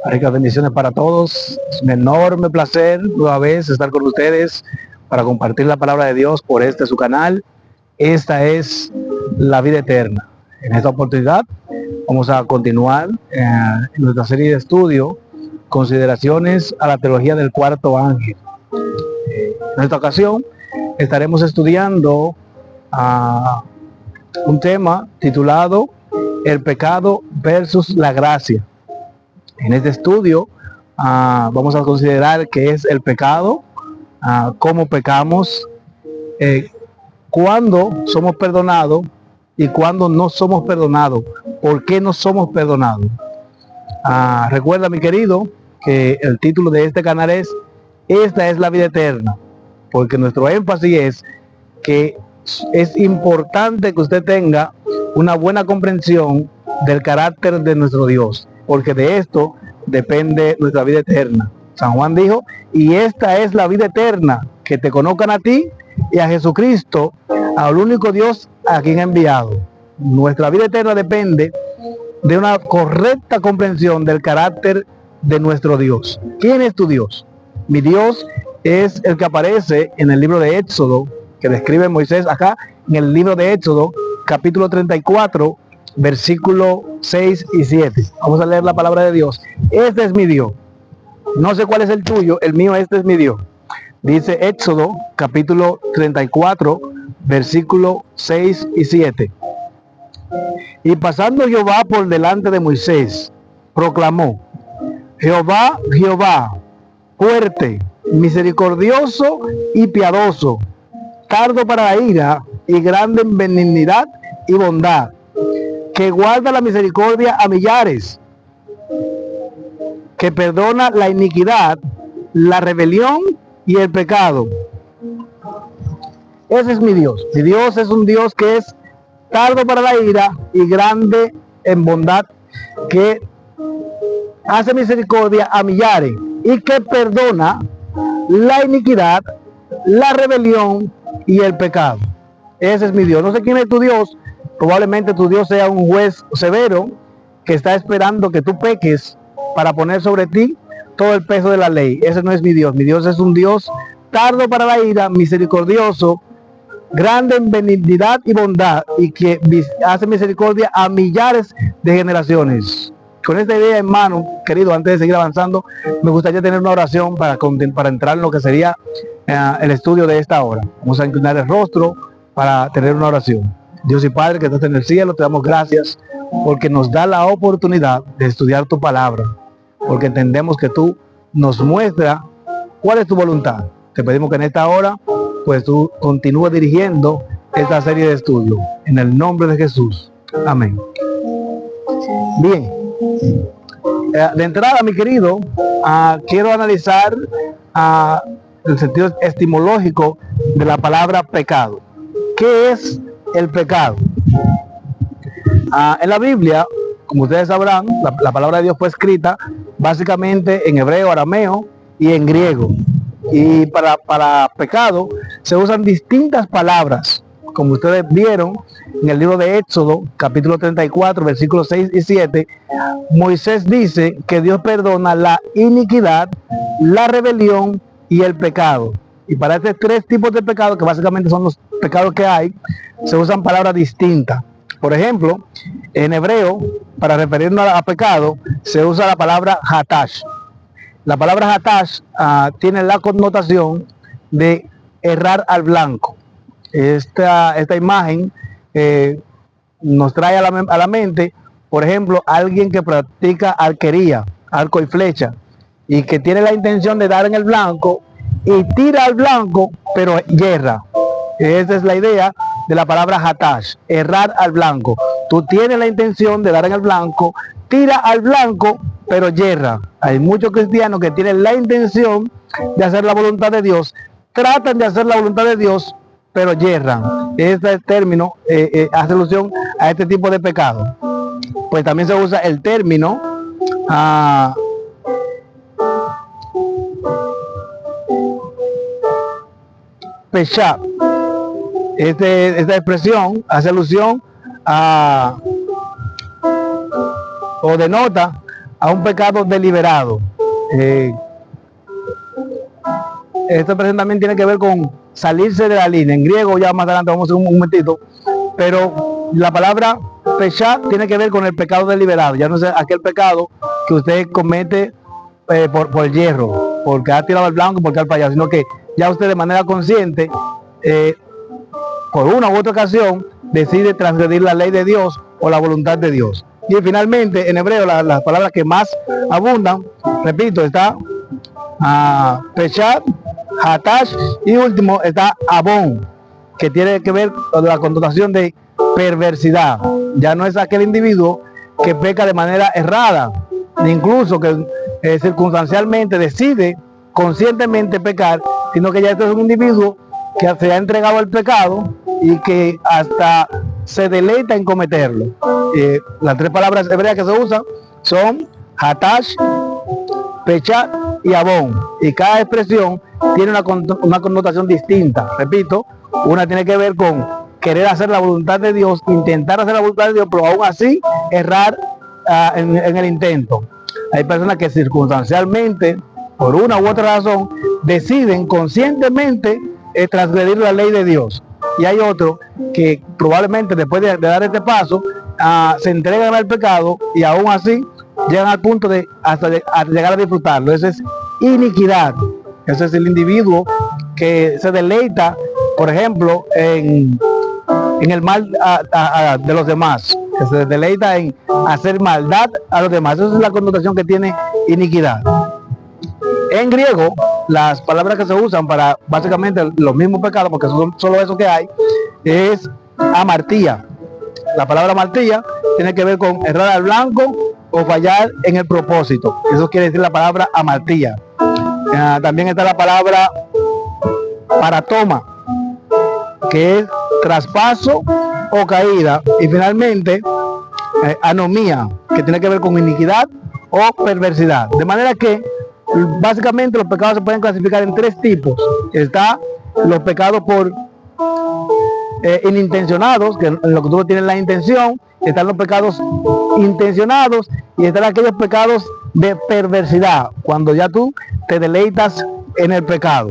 Ricas bendiciones para todos. Es un enorme placer nueva vez estar con ustedes para compartir la palabra de Dios por su canal. Esta es la vida eterna. En esta oportunidad vamos a continuar en nuestra serie de estudio, consideraciones a la teología del cuarto ángel. En esta ocasión estaremos estudiando un tema titulado El pecado versus la gracia. En este estudio vamos a considerar qué es el pecado, cómo pecamos, cuándo somos perdonados y cuándo no somos perdonados, por qué no somos perdonados. Recuerda, mi querido, que el título de este canal es Esta es la vida eterna, porque nuestro énfasis es que es importante que usted tenga una buena comprensión del carácter de nuestro Dios, porque de esto depende nuestra vida eterna. San Juan dijo, y esta es la vida eterna, que te conozcan a ti y a Jesucristo, al único Dios a quien ha enviado. Nuestra vida eterna depende de una correcta comprensión del carácter de nuestro Dios. ¿Quién es tu Dios? Mi Dios es el que aparece en el libro de Éxodo, que describe Moisés acá, en el libro de Éxodo, capítulo 34, versículo 6 y 7. Vamos a leer la palabra de Dios. Este es mi Dios. No sé cuál es el tuyo, el mío, este es mi Dios. Dice Éxodo, capítulo 34, versículo 6 y 7. Y pasando Jehová por delante de Moisés, proclamó, Jehová, Jehová, fuerte, misericordioso y piadoso, tardo para la ira y grande en benignidad y bondad, que guarda la misericordia a millares, que perdona la iniquidad, la rebelión y el pecado. Ese es mi Dios. Mi Dios es un Dios que es tardo para la ira y grande en bondad, que hace misericordia a millares y que perdona la iniquidad, la rebelión y el pecado. Ese es mi Dios. No sé quién es tu Dios. Probablemente tu Dios sea un juez severo que está esperando que tú peques para poner sobre ti todo el peso de la ley. Ese no es mi Dios. Mi Dios es un Dios tardo para la ira, misericordioso, grande en benignidad y bondad, y que hace misericordia a millares de generaciones. Con esta idea en mano, querido, antes de seguir avanzando, me gustaría tener una oración para entrar en lo que sería el estudio de esta hora. Vamos a inclinar el rostro para tener una oración. Dios y Padre que estás en el cielo, te damos gracias porque nos da la oportunidad de estudiar tu palabra, porque entendemos que tú nos muestras cuál es tu voluntad. Te pedimos que en esta hora, pues tú continúes dirigiendo esta serie de estudios. En el nombre de Jesús. Amén. Bien. De entrada, mi querido, quiero analizar el sentido etimológico de la palabra pecado. ¿Qué es el pecado? En la Biblia, como ustedes sabrán, la palabra de Dios fue escrita básicamente en hebreo, arameo y en griego. Y para pecado se usan distintas palabras, como ustedes vieron en el libro de Éxodo, capítulo 34, versículos 6 y 7. Moisés dice que Dios perdona la iniquidad, la rebelión y el pecado. Y para estos tres tipos de pecados, que básicamente son los pecados que hay, se usan palabras distintas. Por ejemplo, en hebreo, para referirnos a pecado, se usa la palabra hatash. La palabra hatash tiene la connotación de errar al blanco. Esta imagen nos trae a la mente, por ejemplo, alguien que practica arquería, arco y flecha, y que tiene la intención de dar en el blanco y tira al blanco, pero yerra. Esa es la idea de la palabra hatash, errar al blanco. Tú tienes la intención de dar en el blanco, tira al blanco, pero yerra. Hay muchos cristianos que tienen la intención de hacer la voluntad de Dios, tratan de hacer la voluntad de Dios, pero yerran. Este término hace alusión a este tipo de pecado. Pues también se usa el término pesha. Esta expresión hace alusión a, o denota a un pecado deliberado. Esto también tiene que ver con salirse de la línea. En griego, ya más adelante vamos a hacer un momentito, pero la palabra pechá tiene que ver con el pecado deliberado. Ya no es aquel pecado que usted comete por hierro, porque ha tirado al blanco, porque al payaso, sino que ya usted de manera consciente, por una u otra ocasión, decide transgredir la ley de Dios o la voluntad de Dios. Y finalmente, en hebreo, las palabras que más abundan, repito, está pechá, hatash, y último está abón, que tiene que ver con la connotación de perversidad. Ya no es aquel individuo que peca de manera errada, ni incluso que circunstancialmente decide conscientemente pecar, sino que ya este es un individuo que se ha entregado al pecado y que hasta se deleita en cometerlo. Las tres palabras hebreas que se usan son hatash, pechá y abón, y cada expresión tiene una connotación distinta. Repito, una tiene que ver con querer hacer la voluntad de Dios, intentar hacer la voluntad de Dios, pero aún así errar en el intento. Hay personas que circunstancialmente, por una u otra razón, deciden conscientemente transgredir la ley de Dios. Y hay otros que probablemente después de dar este paso, se entregan al pecado y aún así llegan al punto de hasta llegar a disfrutarlo. Eso es iniquidad. Ese es el individuo que se deleita, por ejemplo, en el mal de los demás, que se deleita en hacer maldad a los demás. Esa es la connotación que tiene iniquidad. En griego, las palabras que se usan para básicamente los mismos pecados, porque son solo eso que hay, es amartía. La palabra amartía tiene que ver con errar al blanco o fallar en el propósito. Eso quiere decir la palabra amartía. También está la palabra paratoma, que es traspaso o caída. Y finalmente, anomía, que tiene que ver con iniquidad o perversidad. De manera que básicamente los pecados se pueden clasificar en tres tipos. Está los pecados por inintencionados, que en lo que tú no tienes la intención. Están los pecados intencionados y están aquellos pecados de perversidad, cuando ya tú te deleitas en el pecado.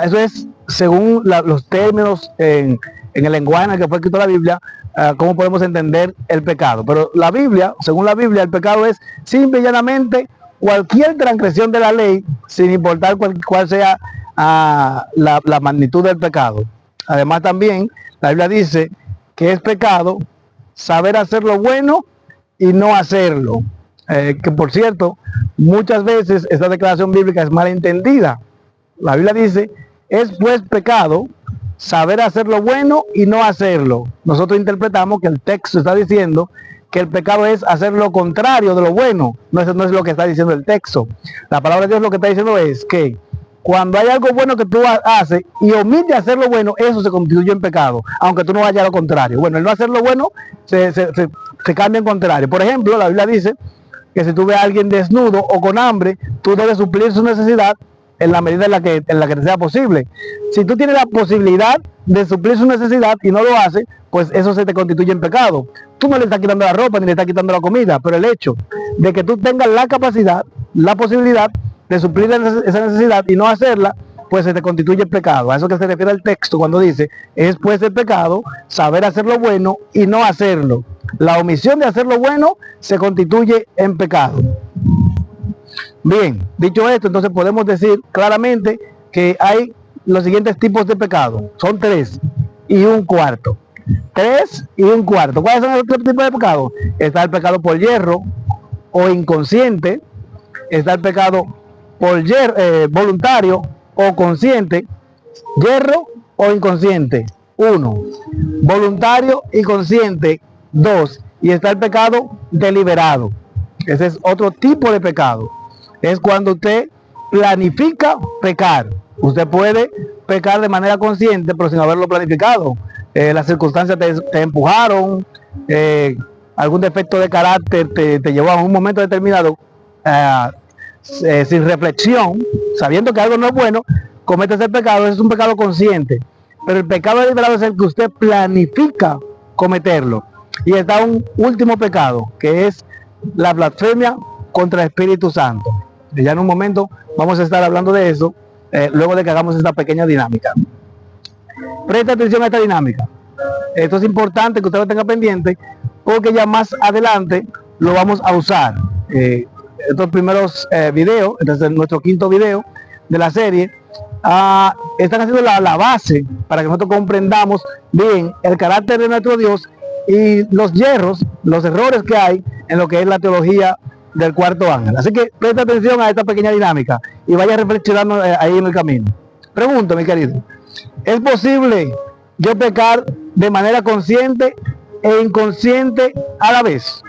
Eso es según los términos en el lenguaje en el que fue escrito la Biblia, cómo podemos entender el pecado. Pero la Biblia, según la Biblia, el pecado es simple y llanamente cualquier transgresión de la ley, sin importar cuál sea la magnitud del pecado. Además también la Biblia dice que es pecado saber hacer lo bueno y no hacerlo. Que por cierto, muchas veces esta declaración bíblica es malentendida. La Biblia dice, es pues pecado saber hacer lo bueno y no hacerlo. Nosotros interpretamos que el texto está diciendo que el pecado es hacer lo contrario de lo bueno. No, eso no es lo que está diciendo el texto. La palabra de Dios lo que está diciendo es que cuando hay algo bueno que tú haces y omite hacer lo bueno, eso se constituye en pecado, aunque tú no vayas a lo contrario. Bueno, el no hacer lo bueno se cambia en contrario. Por ejemplo, la Biblia dice que si tú ves a alguien desnudo o con hambre, tú debes suplir su necesidad en la medida en la que te sea posible. Si tú tienes la posibilidad de suplir su necesidad y no lo haces, pues eso se te constituye en pecado. Tú no le estás quitando la ropa ni le estás quitando la comida, pero el hecho de que tú tengas la capacidad, la posibilidad de suplir esa necesidad y no hacerla, pues se te constituye pecado. A eso que se refiere el texto cuando dice, es pues el pecado saber hacer lo bueno y no hacerlo. La omisión de hacer lo bueno se constituye en pecado. Bien, dicho esto, entonces podemos decir claramente que hay los siguientes tipos de pecado. Son 3 y un cuarto. 3 y un cuarto. ¿Cuáles son los 3 tipos de pecado? Está el pecado por hierro o inconsciente. Está el pecado por voluntario o consciente. Hierro o inconsciente, 1. Voluntario y consciente, 2. Y está el pecado deliberado. Ese es otro tipo de pecado. Es cuando usted planifica pecar. Usted puede pecar de manera consciente, pero sin haberlo planificado. Las circunstancias te empujaron, algún defecto de carácter te llevó a un momento determinado, sin reflexión, sabiendo que algo no es bueno, comete ese pecado. Ese es un pecado consciente. Pero el pecado deliberado es el que usted planifica cometerlo. Y está un último pecado, que es la blasfemia contra el Espíritu Santo. Y ya en un momento vamos a estar hablando de eso, luego de que hagamos esta pequeña dinámica. Presta atención a esta dinámica. Esto es importante que usted lo tenga pendiente, porque ya más adelante lo vamos a usar. Estos primeros videos, este es nuestro quinto video de la serie, están haciendo la base para que nosotros comprendamos bien el carácter de nuestro Dios y los hierros, los errores que hay en lo que es la teología del cuarto ángel. Así que presta atención a esta pequeña dinámica y vaya reflexionando ahí en el camino. Pregunto, mi querido, ¿es posible yo pecar de manera consciente e inconsciente a la vez?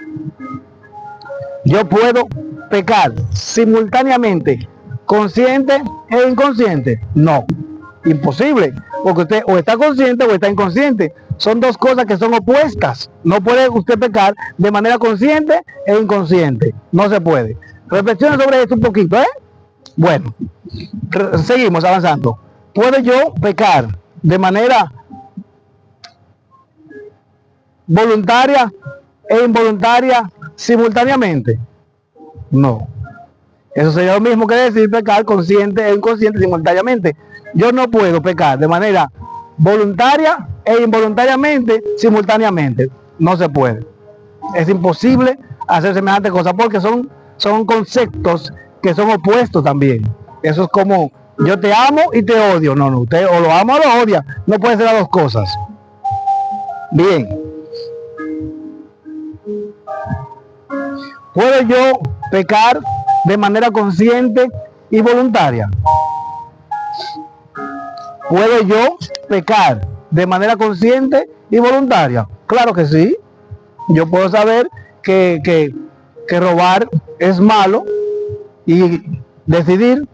Yo puedo pecar simultáneamente, consciente e inconsciente. No, imposible, porque usted o está consciente o está inconsciente. Son dos cosas que son opuestas. No puede usted pecar de manera consciente e inconsciente. No se puede. Reflexiona sobre esto un poquito, ¿eh? Bueno, seguimos avanzando. ¿Puedo yo pecar de manera voluntaria e involuntaria simultáneamente? No. Eso sería lo mismo que decir pecar consciente e inconsciente simultáneamente. Yo no puedo pecar de manera voluntaria e involuntariamente simultáneamente. No se puede. Es imposible hacer semejante cosa porque son conceptos que son opuestos también. Eso es como yo te amo y te odio. No, usted o lo ama o lo odia. No puede ser las dos cosas. Bien. ¿Puedo yo pecar de manera consciente y voluntaria? ¿Puedo yo pecar de manera consciente y voluntaria? Claro que sí. Yo puedo saber que robar es malo y decidir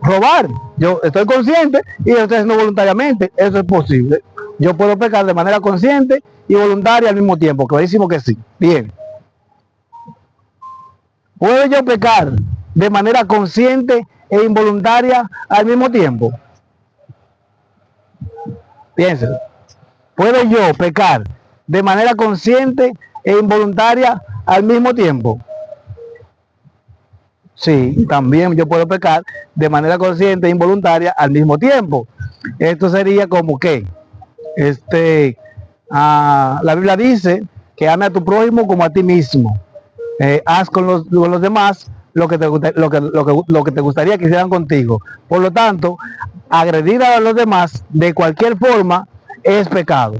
robar. Yo estoy consciente y lo estoy haciendo voluntariamente. Eso es posible. Yo puedo pecar de manera consciente y voluntaria al mismo tiempo. Clarísimo que sí. Bien. ¿Puedo yo pecar de manera consciente e involuntaria al mismo tiempo? Piénselo. ¿Puedo yo pecar de manera consciente e involuntaria al mismo tiempo? Sí, también yo puedo pecar de manera consciente e involuntaria al mismo tiempo. Esto sería como que, la Biblia dice que ame a tu prójimo como a ti mismo. Haz con los demás lo que te gustaría que hicieran contigo. Por lo tanto, agredir a los demás de cualquier forma es pecado.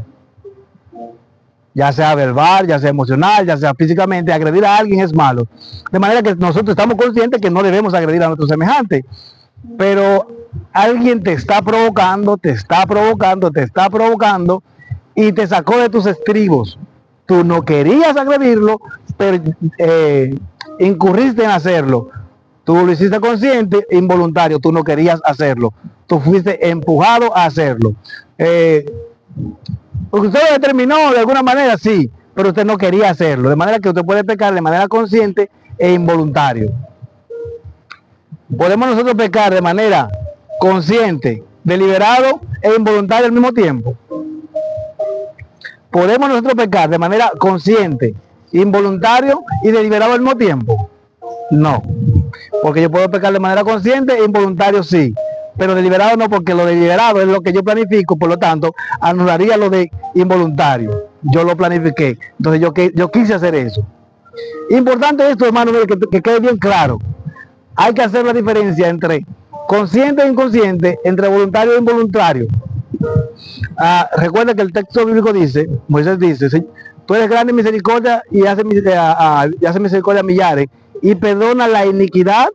Ya sea verbal, ya sea emocional, ya sea físicamente, agredir a alguien es malo. De manera que nosotros estamos conscientes que no debemos agredir a nuestros semejantes. Pero alguien te está provocando y te sacó de tus estribos. Tú no querías agredirlo, pero incurriste en hacerlo. Tú lo hiciste consciente e involuntario, tú no querías hacerlo. Tú fuiste empujado a hacerlo. Porque usted lo determinó de alguna manera, sí, pero usted no quería hacerlo. De manera que usted puede pecar de manera consciente e involuntario. Podemos nosotros pecar de manera consciente, deliberado e involuntario al mismo tiempo. Podemos nosotros pecar de manera consciente, involuntario y deliberado al mismo tiempo. No, porque yo puedo pecar de manera consciente e involuntario sí, pero deliberado no, porque lo deliberado es lo que yo planifico, por lo tanto anularía lo de involuntario. Yo lo planifiqué, entonces yo quise hacer eso. Importante esto, hermano, que quede bien claro. Hay que hacer la diferencia entre consciente e inconsciente, entre voluntario e involuntario. Recuerda que el texto bíblico dice, Moisés dice, ¿sí? Tú eres grande en misericordia y hace misericordia a millares y perdona la iniquidad,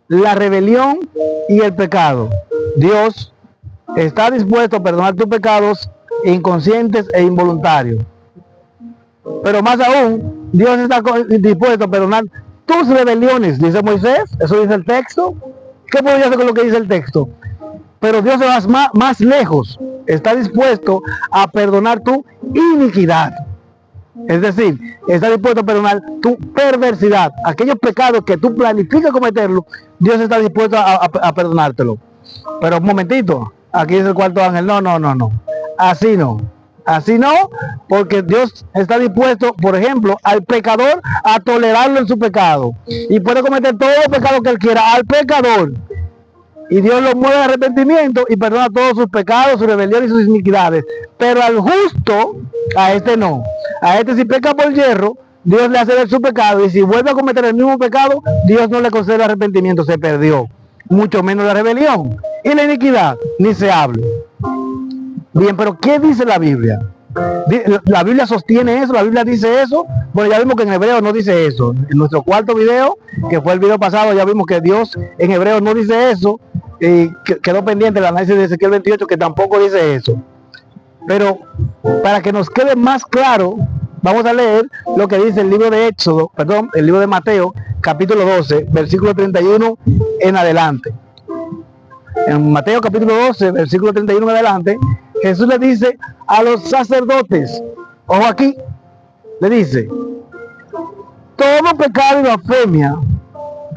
la rebelión y el pecado. Dios está dispuesto a perdonar tus pecados inconscientes e involuntarios. Pero más aún, Dios está dispuesto a perdonar tus rebeliones, dice Moisés. Eso dice el texto. ¿Qué puedo yo hacer con lo que dice el texto? Pero Dios va más lejos. Está dispuesto a perdonar tu iniquidad. Es decir, está dispuesto a perdonar tu perversidad. Aquellos pecados que tú planificas cometerlo, Dios está dispuesto a perdonártelo. Pero un momentito, aquí dice el cuarto ángel, no. Así no. Así no, porque Dios está dispuesto, por ejemplo, al pecador a tolerarlo en su pecado. Y puede cometer todo el pecado que él quiera al pecador. Y Dios lo mueve al arrepentimiento y perdona todos sus pecados, sus rebeliones y sus iniquidades. Pero al justo, a este no. A este si peca por hierro, Dios le hace ver su pecado. Y si vuelve a cometer el mismo pecado, Dios no le concede el arrepentimiento, se perdió. Mucho menos la rebelión. Y la iniquidad, ni se hable. Bien, pero ¿qué dice la Biblia? ¿La Biblia sostiene eso? ¿La Biblia dice eso? Bueno, ya vimos que en Hebreo no dice eso. En nuestro cuarto video, que fue el video pasado, ya vimos que Dios en Hebreo no dice eso. Y quedó pendiente el análisis de Ezequiel 28, que tampoco dice eso. Pero para que nos quede más claro, vamos a leer lo que dice el libro de Éxodo, perdón, el libro de Mateo, capítulo 12, versículo 31 en adelante. En Mateo capítulo 12, versículo 31 en adelante, Jesús le dice a los sacerdotes, ojo aquí, le dice, todo pecado y blasfemia,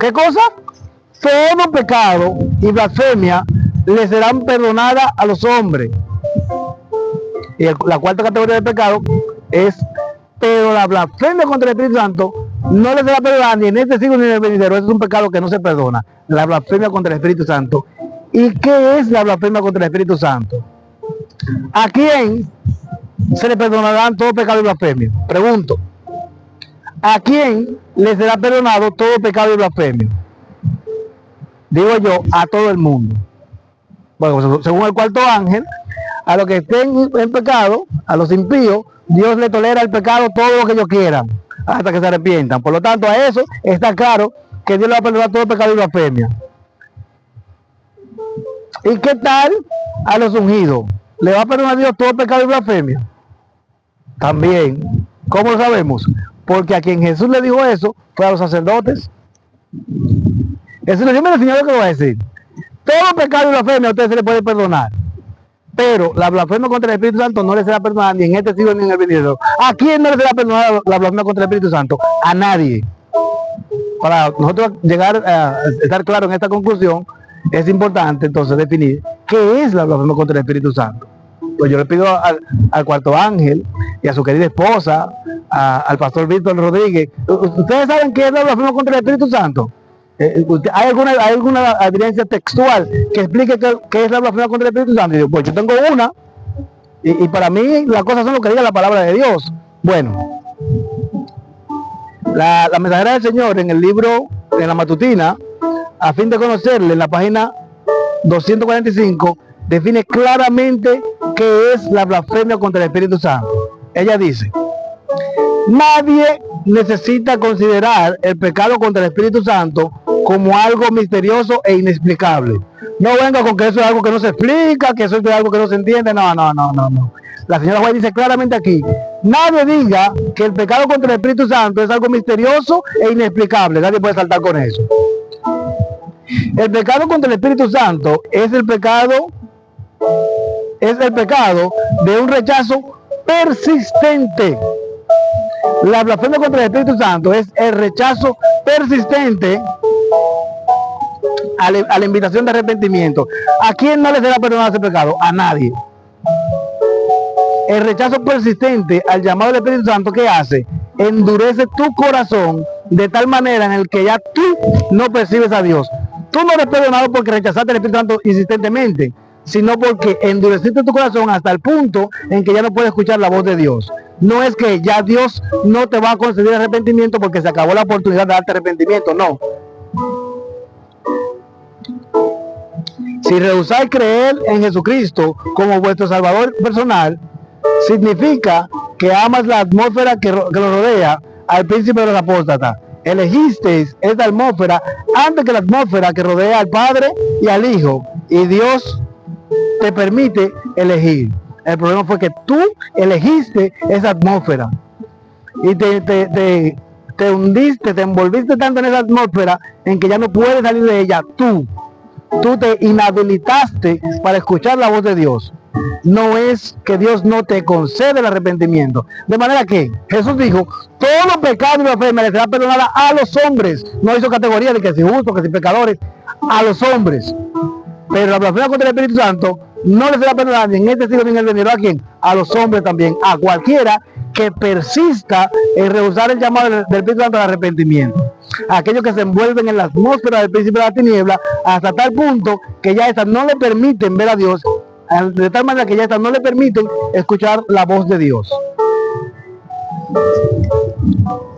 ¿qué cosa? Todo pecado y blasfemia le serán perdonadas a los hombres. Y la cuarta categoría de pecado es, pero la blasfemia contra el Espíritu Santo no le será perdonada ni en este siglo ni en el venidero. Eso es un pecado que no se perdona, la blasfemia contra el Espíritu Santo. ¿Y qué es la blasfemia contra el Espíritu Santo? ¿A quién se le perdonarán todo pecado y blasfemia? Pregunto. ¿A quién le será perdonado todo pecado y blasfemia? Digo yo, a todo el mundo. Bueno, según el cuarto ángel, a los que estén en pecado, a los impíos, Dios le tolera el pecado todo lo que ellos quieran, hasta que se arrepientan. Por lo tanto, a eso está claro que Dios le va a perdonar todo pecado y blasfemia. ¿Y qué tal a los ungidos? ¿Le va a perdonar a Dios todo pecado y blasfemia? También. ¿Cómo lo sabemos? Porque a quien Jesús le dijo eso fue a los sacerdotes. Eso le dice el Señor lo que lo va a decir. Todo pecado y blasfemia a usted se le puede perdonar. Pero la blasfemia contra el Espíritu Santo no le será perdonada ni en este siglo ni en el venidero. ¿A quién no le será perdonada la blasfemia contra el Espíritu Santo? A nadie. Para nosotros llegar a estar claro en esta conclusión, es importante entonces definir qué es la blasfemia contra el Espíritu Santo. Pues yo le pido al cuarto ángel y a su querida esposa, al pastor Víctor Rodríguez, ¿ustedes saben qué es la blasfemia contra el Espíritu Santo? ¿Hay alguna evidencia textual que explique qué es la blasfemia contra el Espíritu Santo? Y yo, pues yo tengo una, y para mí las cosas son lo que diga la palabra de Dios. Bueno, la mensajera del Señor en el libro, en la matutina, a fin de conocerle, en la página 245, define claramente qué es la blasfemia contra el Espíritu Santo. Ella dice, nadie necesita considerar el pecado contra el Espíritu Santo como algo misterioso e inexplicable. No venga con que eso es algo que no se explica, que eso es algo que no se entiende. No. La señora Juárez dice claramente aquí, nadie diga que el pecado contra el Espíritu Santo es algo misterioso e inexplicable. Nadie puede saltar con eso. El pecado contra el Espíritu Santo es el pecado de un rechazo persistente. La blasfemia contra el Espíritu Santo es el rechazo persistente a la invitación de arrepentimiento. ¿A quién no le será perdonado ese pecado? A nadie. El rechazo persistente al llamado del Espíritu Santo, ¿qué hace? Endurece tu corazón de tal manera en el que ya tú no percibes a Dios. Tú no eres perdonado porque rechazaste al Espíritu Santo insistentemente, sino porque endureciste tu corazón hasta el punto en que ya no puedes escuchar la voz de Dios. No es que ya Dios no te va a conceder arrepentimiento porque se acabó la oportunidad de darte arrepentimiento, no. Si rehusáis creer en Jesucristo como vuestro Salvador personal, significa que amas la atmósfera que lo rodea al príncipe de los apóstatas. Elegisteis esta atmósfera antes que la atmósfera que rodea al Padre y al Hijo, y Dios te permite elegir. El problema fue que tú elegiste esa atmósfera y te hundiste, te envolviste tanto en esa atmósfera en que ya no puedes salir de ella. Tú te inhabilitaste para escuchar la voz de Dios. No es que Dios no te concede el arrepentimiento. De manera que Jesús dijo, todo pecado y blasfemia le será perdonada a los hombres. No hizo categoría de que si justos, que si pecadores, a los hombres. Pero la blasfemia contra el Espíritu Santo no le será perdonado ni en este siglo ni en el venidero. ¿A quién? A los hombres también, a cualquiera que persista en rehusar el llamado del Espíritu Santo al arrepentimiento. Aquellos que se envuelven en la atmósfera del príncipe de la tiniebla hasta tal punto que ya estas no le permiten ver a Dios, de tal manera que ya estas no le permiten escuchar la voz de Dios.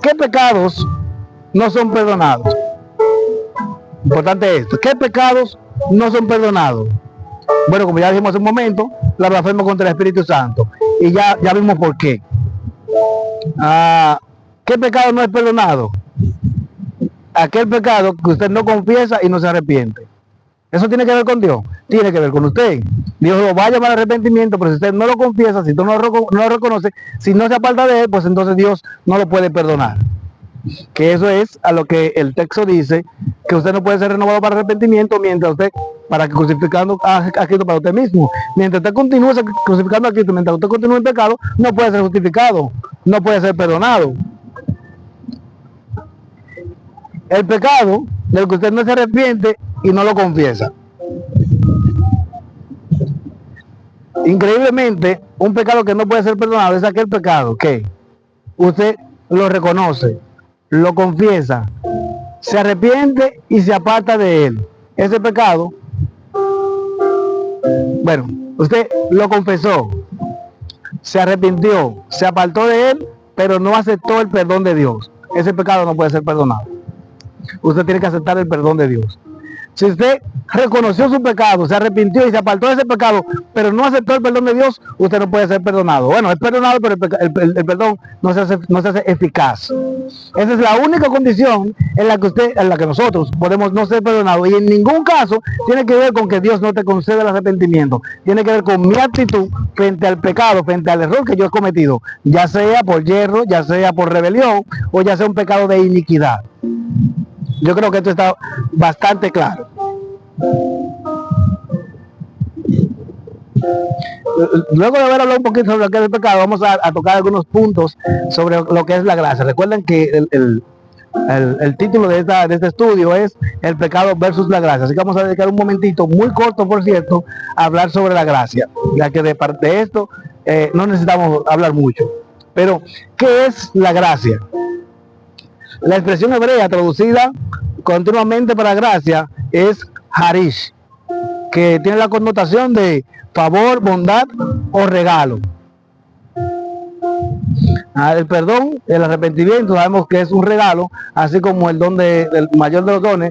¿Qué pecados no son perdonados? Importante esto. ¿Qué pecados no son perdonados? Bueno, como ya dijimos hace un momento, la blasfemia contra el Espíritu Santo. Y ya vimos por qué. ¿Qué pecado no es perdonado? Aquel pecado que usted no confiesa y no se arrepiente. ¿Eso tiene que ver con Dios? Tiene que ver con usted. Dios lo va a llamar al arrepentimiento, pero si usted no lo confiesa, si usted no lo reconoce, si no se aparta de él, pues entonces Dios no lo puede perdonar. Que eso es a lo que el texto dice, que usted no puede ser renovado para arrepentimiento mientras usted, para que crucificando a Cristo para usted mismo. Mientras usted continúe crucificando a Cristo, mientras usted continúe en pecado, no puede ser justificado, no puede ser perdonado. El pecado del que usted no se arrepiente y no lo confiesa. Increíblemente, un pecado que no puede ser perdonado es aquel pecado que usted lo reconoce, lo confiesa, se arrepiente y se aparta de él. Ese pecado, bueno, usted lo confesó, se arrepintió, se apartó de él, pero no aceptó el perdón de Dios. Ese pecado no puede ser perdonado. Usted tiene que aceptar el perdón de Dios. Si usted reconoció su pecado, se arrepintió y se apartó de ese pecado, pero no aceptó el perdón de Dios, usted no puede ser perdonado. Bueno, es perdonado, pero el perdón no se hace eficaz. Esa es la única condición en la que nosotros podemos no ser perdonados. Y en ningún caso tiene que ver con que Dios no te conceda el arrepentimiento. Tiene que ver con mi actitud frente al pecado, frente al error que yo he cometido, ya sea por yerro, ya sea por rebelión, o ya sea un pecado de iniquidad. Yo creo que esto está bastante claro. Luego de haber hablado un poquito sobre lo que es el pecado, vamos a tocar algunos puntos sobre lo que es la gracia. Recuerden que el título de este estudio es el pecado versus la gracia. Así que vamos a dedicar un momentito, muy corto por cierto, a hablar sobre la gracia, ya que de parte de esto no necesitamos hablar mucho. Pero, ¿qué es la gracia? La expresión hebrea traducida continuamente para gracia es harish, que tiene la connotación de favor, bondad o regalo. El perdón, el arrepentimiento, sabemos que es un regalo, así como el don del mayor de los dones,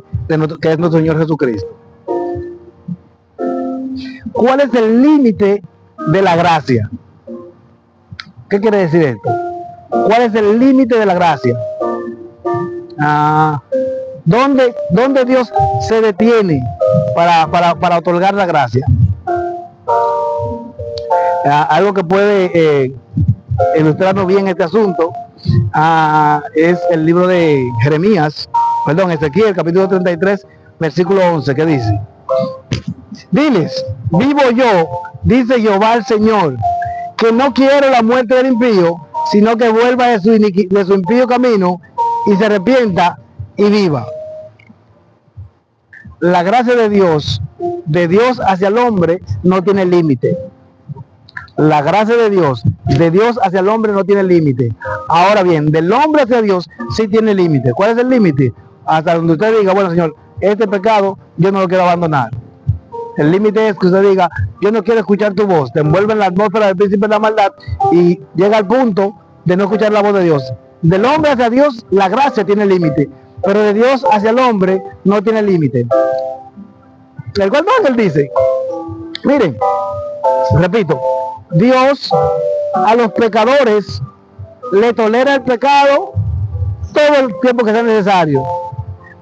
que es nuestro Señor Jesucristo. ¿Cuál es el límite de la gracia? ¿Qué quiere decir esto? ¿Cuál es el límite de la gracia? ¿Dónde Dios se detiene para otorgar la gracia? Algo que puede ilustrarnos bien este asunto es el libro de Ezequiel, capítulo 33, versículo 11, que dice: diles, vivo yo, dice Jehová el Señor, que no quiero la muerte del impío, sino que vuelva de su impío camino y se arrepienta y viva. La gracia de Dios hacia el hombre no tiene límite. La gracia de Dios hacia el hombre no tiene límite. Ahora bien, del hombre hacia Dios sí tiene límite. ¿Cuál es el límite? Hasta donde usted diga, bueno, Señor, este pecado yo no lo quiero abandonar. El límite es que usted diga, yo no quiero escuchar tu voz. Te envuelve en la atmósfera del príncipe de la maldad y llega al punto de no escuchar la voz de Dios. Del hombre hacia Dios la gracia tiene límite, pero de Dios hacia el hombre no tiene límite. El cual ángel dice, miren, repito, Dios a los pecadores le tolera el pecado todo el tiempo que sea necesario,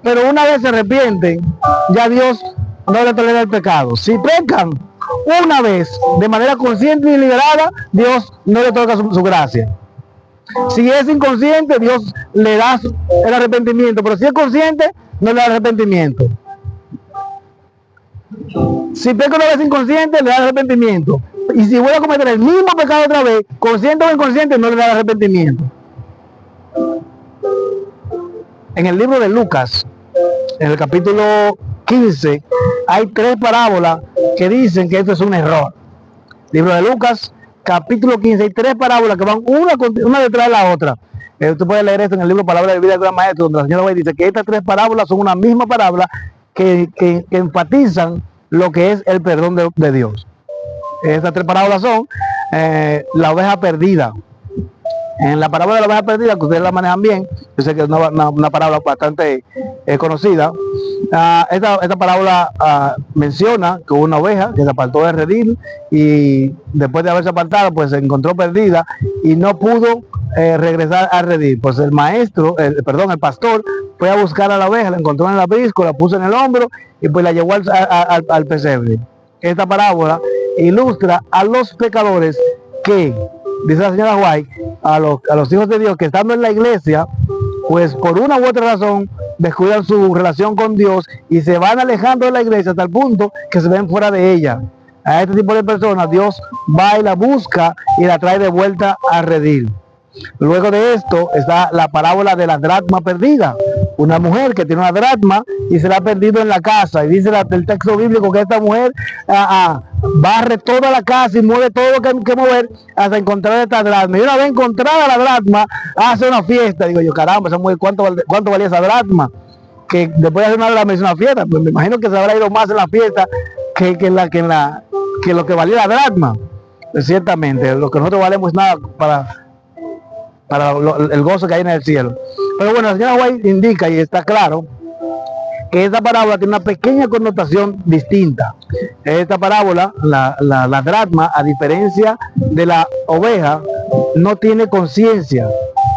pero una vez se arrepienten, ya Dios no le tolera el pecado. Si pecan una vez de manera consciente y deliberada, Dios no le toca su gracia. Si es inconsciente, Dios le da el arrepentimiento, pero si es consciente, no le da arrepentimiento. Si peca una vez inconsciente, le da arrepentimiento. Y si vuelve a cometer el mismo pecado otra vez, consciente o inconsciente, no le da arrepentimiento. En el libro de Lucas, en el capítulo 15, hay 3 parábolas que dicen que esto es un error. Libro de Lucas, capítulo 15, hay 3 parábolas que van una detrás de la otra. Usted puede leer esto en el libro Palabra de Vida del Gran Maestro, donde la señora White dice que estas 3 parábolas son una misma parábola que enfatizan lo que es el perdón de Dios. Estas 3 parábolas son la oveja perdida. En la parábola de la oveja perdida, que ustedes la manejan bien, yo sé que es una parábola bastante conocida. Esta parábola menciona que hubo una oveja que se apartó del redil y después de haberse apartado, pues se encontró perdida y no pudo regresar al redil. Pues el pastor fue a buscar a la oveja, la encontró en el aprisco, la puso en el hombro y pues la llevó al pesebre. Esta parábola ilustra a los pecadores que, dice la señora White, a los hijos de Dios que estando en la iglesia, pues por una u otra razón descuidan su relación con Dios y se van alejando de la iglesia hasta el punto que se ven fuera de ella. A este tipo de personas Dios va y la busca y la trae de vuelta a redil. Luego de esto está la parábola de la dracma perdida. Una mujer que tiene una dracma y se la ha perdido en la casa, y dice el texto bíblico que esta mujer barre toda la casa y mueve todo lo que hay que mover hasta encontrar esta dracma, y una vez encontrada la dracma hace una fiesta. Digo yo, caramba, esa mujer, ¿cuánto valía esa dracma? Que después de hacer una dracma hizo una fiesta. Pues me imagino que se habrá ido más en la fiesta que lo que valía la dracma. Pues ciertamente lo que nosotros valemos es nada para el gozo que hay en el cielo. Pero bueno, la señora White indica, y está claro, que esta parábola tiene una pequeña connotación distinta. Esta parábola, la dracma, a diferencia de la oveja, no tiene conciencia,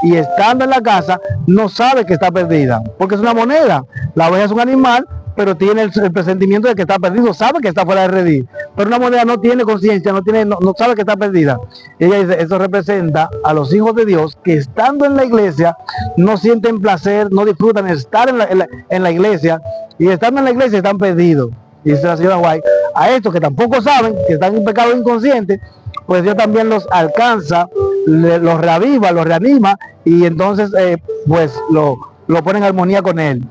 y estando en la casa no sabe que está perdida, porque es una moneda. La oveja es un animal, pero tiene el presentimiento de que está perdido, sabe que está fuera de redil. Pero una moneda no tiene conciencia, no sabe que está perdida. Y ella dice, eso representa a los hijos de Dios que estando en la iglesia no sienten placer, no disfrutan de estar en la iglesia, y estando en la iglesia están perdidos. Y dice la señora White, a estos que tampoco saben, que están en pecado inconsciente, pues Dios también los alcanza, los reaviva, los reanima, y entonces pues lo pone en armonía con él.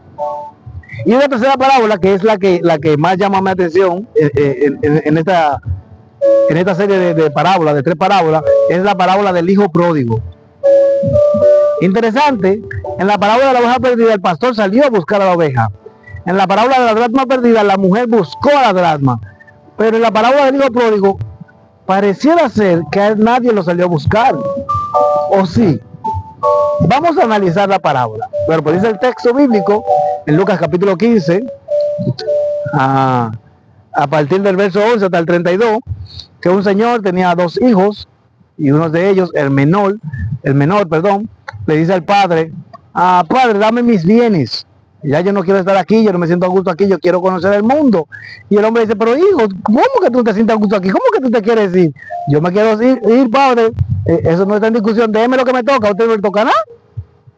Y una tercera parábola, que es la que más llama mi atención en esta serie de parábolas, de 3 parábolas, es la parábola del hijo pródigo. Interesante, en la parábola de la oveja perdida, el pastor salió a buscar a la oveja. En la parábola de la dracma perdida, la mujer buscó a la dracma. Pero en la parábola del hijo pródigo, pareciera ser que a nadie lo salió a buscar. ¿O sí? Vamos a analizar la parábola. Bueno, pues dice el texto bíblico en Lucas capítulo 15, a partir del verso 11 hasta el 32, que un señor tenía 2 hijos, y uno de ellos, el menor, le dice al padre, padre, dame mis bienes, ya yo no quiero estar aquí, yo no me siento a gusto aquí, yo quiero conocer el mundo. Y el hombre dice, pero hijo, ¿cómo que tú te sientes a gusto aquí? ¿Cómo que tú te quieres ir? Yo me quiero ir, padre, eso no está en discusión, déjeme lo que me toca, a usted no le toca nada,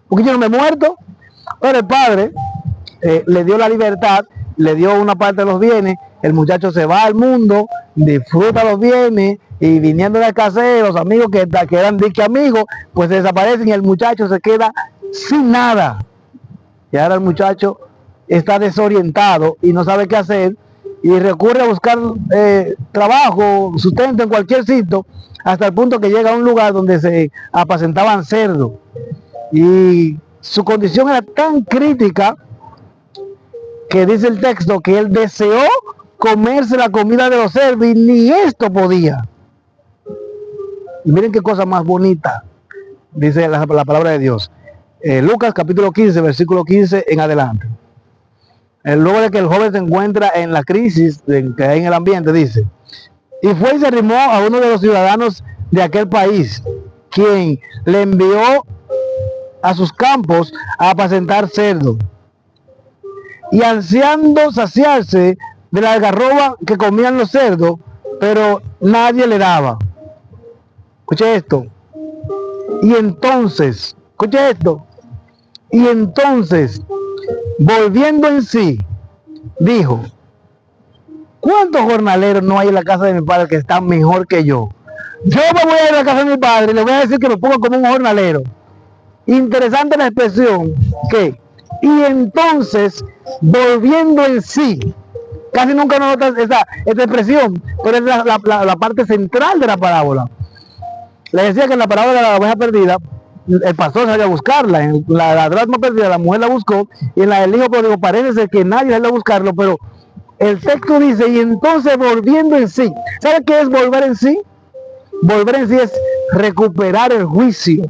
porque yo no me he muerto. Pero el padre le dio la libertad, le dio una parte de los bienes, el muchacho se va al mundo, disfruta los bienes, y viniendo de casa, los amigos que eran dique amigos, pues desaparecen y el muchacho se queda sin nada. Y ahora el muchacho está desorientado y no sabe qué hacer, y recurre a buscar trabajo, sustento en cualquier sitio, hasta el punto que llega a un lugar donde se apacentaban cerdos. Y su condición era tan crítica que dice el texto que él deseó comerse la comida de los cerdos y ni esto podía. Y miren qué cosa más bonita, dice la palabra de Dios. Lucas capítulo 15, versículo 15 en adelante. Luego de que el joven se encuentra en la crisis que hay en el ambiente, dice, y fue y se arrimó a uno de los ciudadanos de aquel país, quien le envió a sus campos a apacentar cerdos. Y ansiando saciarse de la algarroba que comían los cerdos, pero nadie le daba. Escuche esto. Y entonces, escuche esto. Y entonces, volviendo en sí, dijo, ¿cuántos jornaleros no hay en la casa de mi padre que están mejor que yo? Yo me voy a ir a la casa de mi padre y le voy a decir que me ponga como un jornalero. Interesante la expresión que, y entonces, volviendo en sí, Casi nunca uno nota esta expresión, pero es la parte central de la parábola. Le decía que en la parábola de la oveja perdida, el pastor salió a buscarla. En la dracma perdida, la mujer la buscó, y en la del hijo pródigo parece ser que nadie salió a buscarlo, pero el texto dice, y entonces volviendo en sí. ¿Sabe qué es volver en sí? Volver en sí es recuperar el juicio.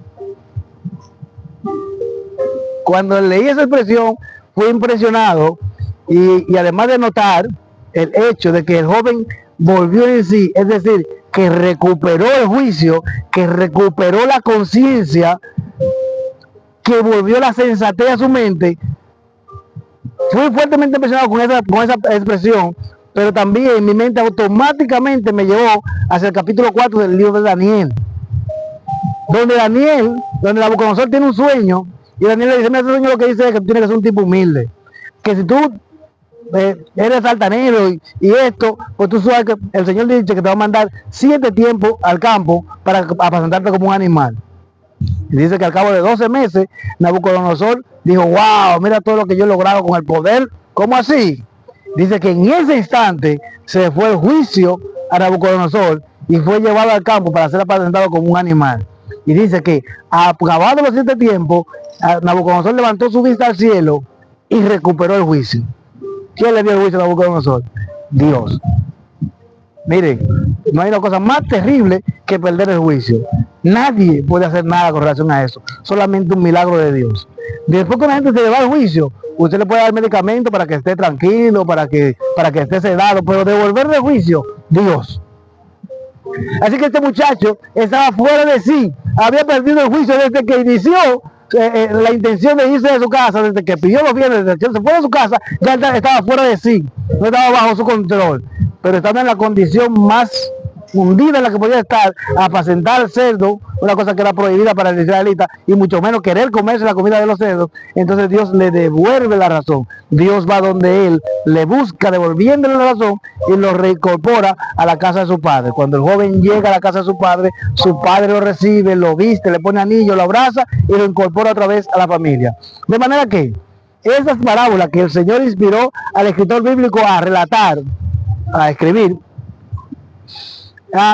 Cuando leí esa expresión, fui impresionado, y además de notar el hecho de que el joven volvió en sí, es decir, que recuperó el juicio, que recuperó la conciencia, que volvió la sensatez a su mente. Fui fuertemente impresionado con esa expresión, pero también mi mente automáticamente me llevó hacia el capítulo 4 del libro de Daniel, donde Nabucodonosor tiene un sueño, y Daniel le dice, mira, ese sueño lo que dice es que tú tienes que ser un tipo humilde, que si tú eres altanero y esto, pues tú sabes que el Señor dice que te va a mandar 7 tiempos al campo para apacentarte como un animal. Y dice que al cabo de 12 meses, Nabucodonosor dijo, wow, mira todo lo que yo he logrado con el poder. ¿Cómo así? Dice que en ese instante se fue el juicio a Nabucodonosor y fue llevado al campo para ser apacentado como un animal. Y dice que acabado los 7 tiempos, Nabucodonosor levantó su vista al cielo y recuperó el juicio. ¿Quién le dio el juicio a Nabucodonosor? Dios. Miren, no hay una cosa más terrible que perder el juicio. Nadie puede hacer nada con relación a eso. Solamente un milagro de Dios. Después que una gente se le va al juicio, usted le puede dar medicamento para que esté tranquilo, para que esté sedado, pero devolverle el juicio, Dios. Así que este muchacho estaba fuera de sí. Había perdido el juicio desde que inició la intención de irse de su casa, desde que pidió los bienes, desde que se fue de su casa, ya estaba fuera de sí, no estaba bajo su control, pero estaba en la condición más hundida en la que podía estar, apacentar el cerdo, una cosa que era prohibida para el israelita, y mucho menos querer comerse la comida de los cerdos. Entonces Dios le devuelve la razón. Dios va donde él, le busca devolviéndole la razón y lo reincorpora a la casa de su padre. Cuando el joven llega a la casa de su padre lo recibe, lo viste, le pone anillo, lo abraza y lo incorpora otra vez a la familia. De manera que esas parábolas que el Señor inspiró al escritor bíblico a relatar, a escribir,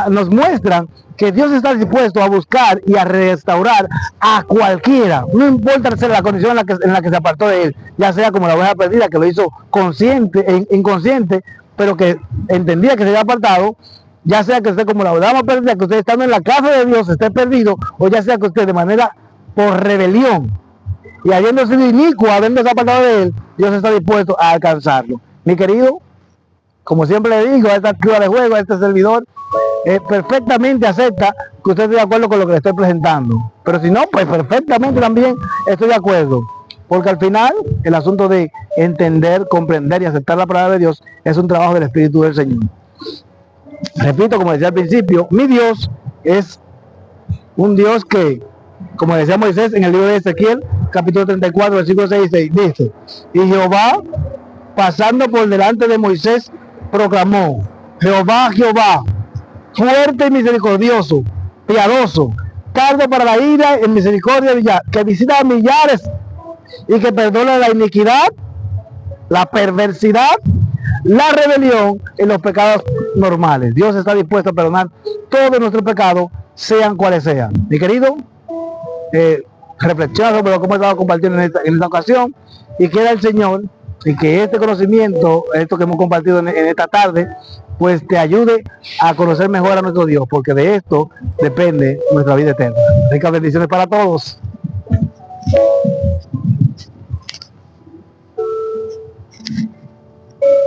nos muestran que Dios está dispuesto a buscar y a restaurar a cualquiera, no importa la condición en la que se apartó de él, ya sea como la oveja perdida, que lo hizo consciente, inconsciente, pero que entendía que se había apartado, ya sea que usted como la oveja perdida, que usted estando en la casa de Dios esté perdido, o ya sea que usted de manera por rebelión y habiendo sido inicuo, habiéndose apartado de él, Dios está dispuesto a alcanzarlo. Mi querido, como siempre le digo a esta activa de juego, a este servidor, perfectamente acepta que usted esté de acuerdo con lo que le estoy presentando, pero si no, pues perfectamente también estoy de acuerdo, porque al final el asunto de entender, comprender y aceptar la palabra de Dios es un trabajo del Espíritu del Señor. Repito, como decía al principio, mi Dios es un Dios que, como decía Moisés en el libro de Ezequiel, capítulo 34, versículo 6 y 6, dice, y Jehová, pasando por delante de Moisés, proclamó, Jehová, Jehová, fuerte y misericordioso, piadoso, tardo para la ira en misericordia, que visita a millares y que perdona la iniquidad, la perversidad, la rebelión y los pecados normales. Dios está dispuesto a perdonar todos nuestros pecados, sean cuales sean. Mi querido, reflexiona sobre lo que hemos estado compartiendo en esta ocasión, y quiera el Señor y que este conocimiento, esto que hemos compartido en esta tarde, pues te ayude a conocer mejor a nuestro Dios, porque de esto depende nuestra vida eterna. Ricas bendiciones para todos.